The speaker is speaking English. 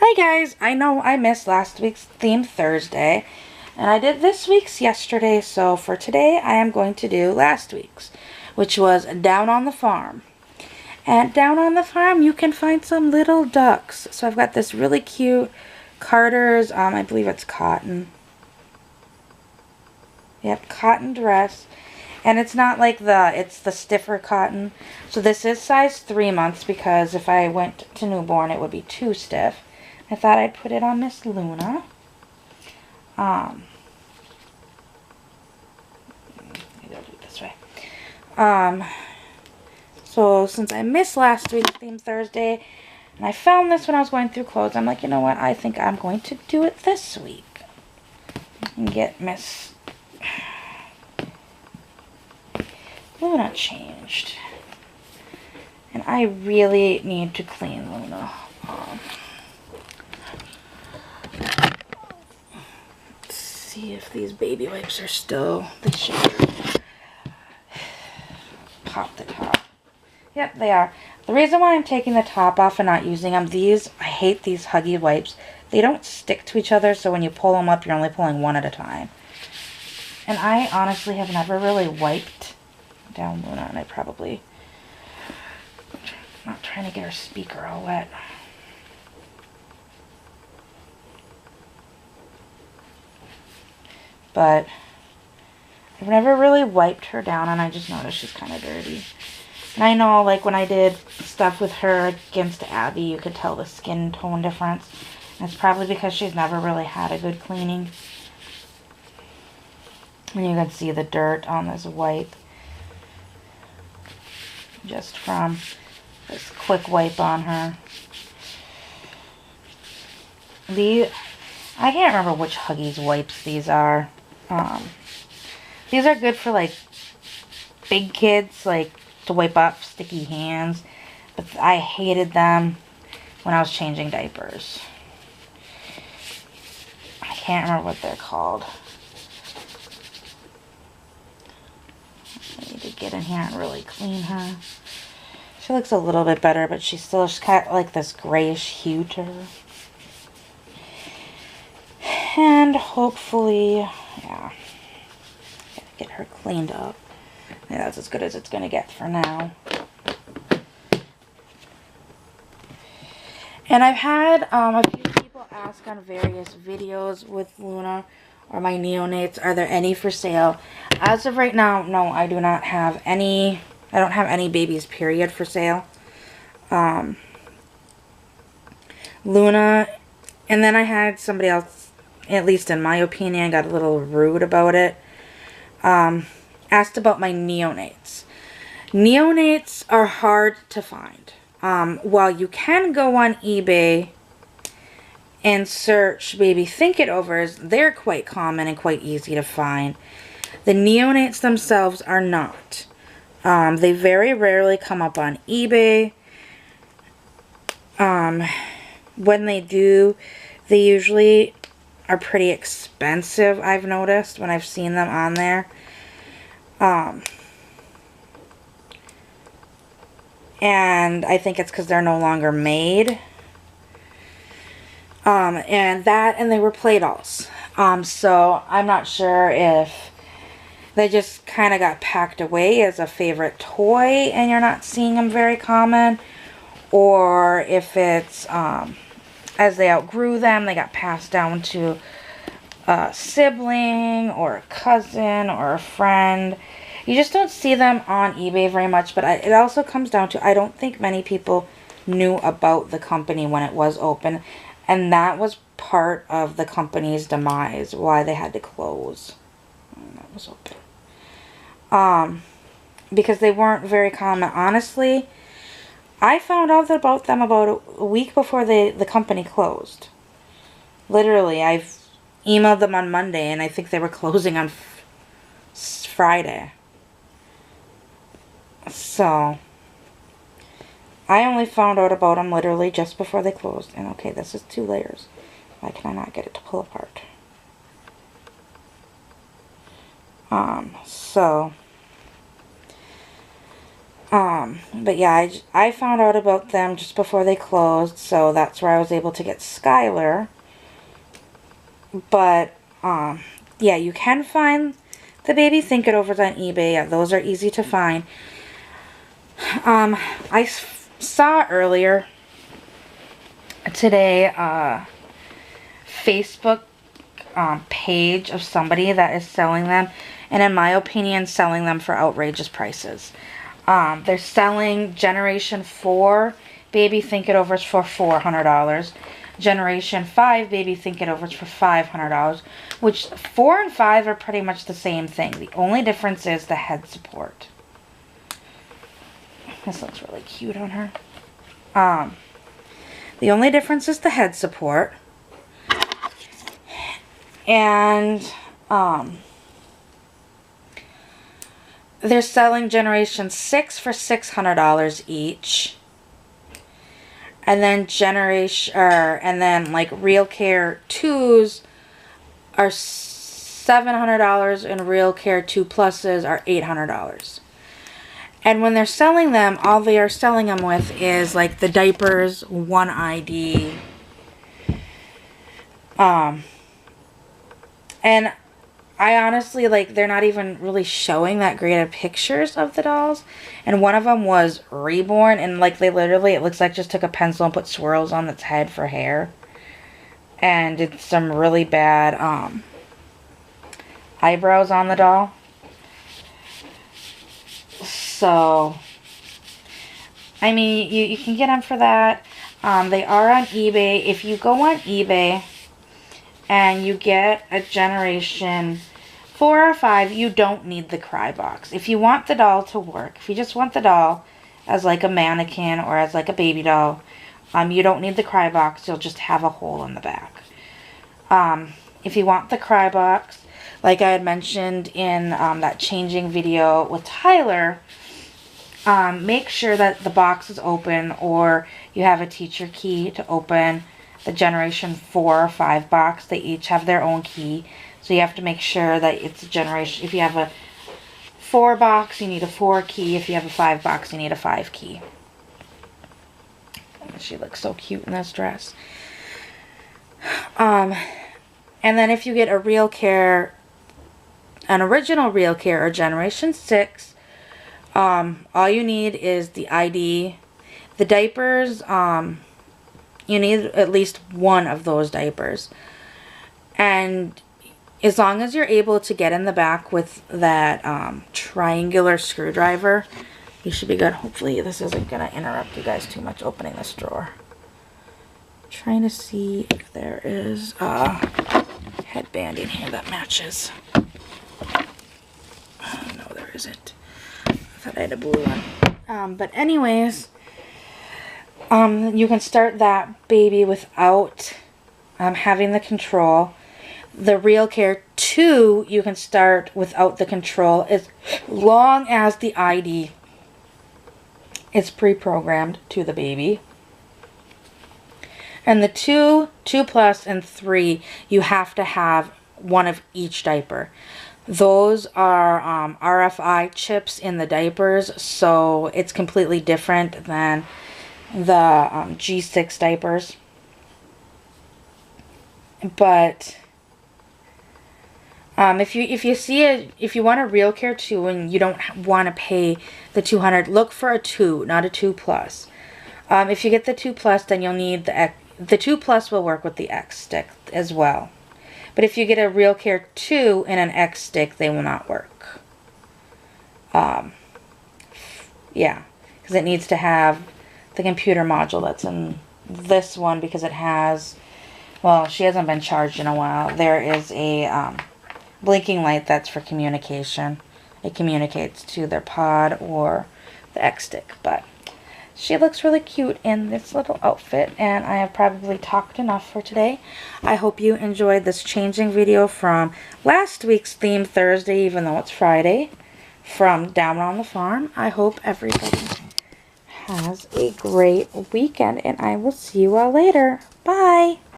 Hi guys, I know I missed last week's theme Thursday, and I did this week's yesterday, so for today I am going to do last week's, which was Down on the Farm. And down on the farm you can find some little ducks. So I've got this really cute Carter's, I believe it's cotton. Yep, cotton dress. And it's not like it's the stiffer cotton. So this is size 3 months because if I went to newborn it would be too stiff. I thought I'd put it on Miss Luna. Maybe I'll do it this way. So since I missed last week's theme Thursday, and I found this when I was going through clothes, I'm like, you know what? I think I'm going to do it this week. And get Miss Luna changed. And I really need to clean Luna. Let's see if these baby wipes are still the shape. Pop the top. Yep, they are. The reason why I'm taking the top off and not using them, I hate these Huggy wipes. They don't stick to each other, so when you pull them up, you're only pulling one at a time. And I honestly have never really wiped down Luna, and I'm not trying to get her speaker all wet. But I've never really wiped her down, and I just noticed she's kind of dirty. And I know, like, when I did stuff with her against Abby, you could tell the skin tone difference. And it's probably because she's never really had a good cleaning. And you can see the dirt on this wipe. Just from this quick wipe on her. I can't remember which Huggies wipes these are. These are good for, like, big kids, like, to wipe up sticky hands. But I hated them when I was changing diapers. I can't remember what they're called. I need to get in here and really clean her. She looks a little bit better, but she's got, like, this grayish hue to her. And hopefully, yeah, get her cleaned up. Yeah, that's as good as it's going to get for now. And I've had a few people ask on various videos with Luna or my neonates, are there any for sale? As of right now, no, I do not have any. I don't have any babies, period, for sale. Luna, and then I had somebody else, at least in my opinion, got a little rude about it. Asked about my neonates. Neonates are hard to find. While you can go on eBay and search baby think it overs, they're quite common and quite easy to find. The neonates themselves are not. They very rarely come up on eBay. When they do, they usually are pretty expensive, I've noticed, when I've seen them on there. And I think it's because they're no longer made. And they were play dolls. So I'm not sure if they just kind of got packed away as a favorite toy and you're not seeing them very common. Or if it's, as they outgrew them, they got passed down to a sibling or a cousin or a friend. You just don't see them on eBay very much, but it also comes down to, I don't think many people knew about the company when it was open, and that was part of the company's demise, why they had to close. That was open. Because they weren't very common. Honestly, I found out about them about a week before the company closed. Literally, I've emailed them on Monday, and I think they were closing on Friday. So, I only found out about them literally just before they closed. And okay, this is 2 layers. Why can I not get it to pull apart? So, But yeah, I found out about them just before they closed, so that's where I was able to get Skylar. But, yeah, you can find the baby think-it-overs on eBay. Yeah, those are easy to find. I saw earlier today Facebook page of somebody that is selling them, and in my opinion, selling them for outrageous prices. They're selling Generation 4 baby think-it-overs for $400. Generation 5 baby think-it-overs for $500, which 4 and 5 are pretty much the same thing. The only difference is the head support. This looks really cute on her. The only difference is the head support. And they're selling Generation 6 for $600 each. And then like RealCare2s are $700 and RealCare2 Pluses are $800. And when they're selling them, all they are selling them with is like the diapers, one ID. And I honestly, like, they're not even really showing that great of pictures of the dolls. And one of them was Reborn, and like they literally, it looks like just took a pencil and put swirls on its head for hair. And did some really bad eyebrows on the doll. So, I mean, you can get them for that. They are on eBay. If you go on eBay and you get a Generation 4 or 5, you don't need the cry box. If you want the doll to work, if you just want the doll as like a mannequin or as like a baby doll, you don't need the cry box. You'll just have a hole in the back. If you want the cry box, like I had mentioned in that changing video with Tyler, make sure that the box is open, or you have a teacher key to open the Generation 4 or 5 box. They each have their own key. So you have to make sure that it's a generation. If you have a 4 box, you need a 4 key. If you have a 5 box, you need a 5 key. She looks so cute in this dress. And then if you get a RealCare, an original RealCare or Generation 6, all you need is the ID. The diapers, you need at least one of those diapers. And as long as you're able to get in the back with that triangular screwdriver, you should be good. Hopefully this isn't going to interrupt you guys too much opening this drawer. Trying to see if there is a headband in here that matches. No, there isn't. I thought I had a blue one. But anyways, you can start that baby without having the control. The RealCare2, you can start without the control as long as the ID is pre-programmed to the baby. And the 2, 2 Plus, and 3, you have to have one of each diaper. Those are RFI chips in the diapers, so it's completely different than the G6 diapers. But if you want a RealCare2 and you don't want to pay the $200, look for a 2, not a 2 Plus. If you get the 2 Plus, then you'll need the 2 Plus will work with the X stick as well. But if you get a RealCare2 and an X stick, they will not work. Yeah, because it needs to have the computer module that's in this one, because it has, well, she hasn't been charged in a while. There is a blinking light that's for communication. It communicates to their pod or the X stick. But she looks really cute in this little outfit, and I have probably talked enough for today. I hope you enjoyed this changing video from last week's theme Thursday, even though it's Friday, from Down on the Farm. I hope everybody has a great weekend, and I will see you all later. Bye!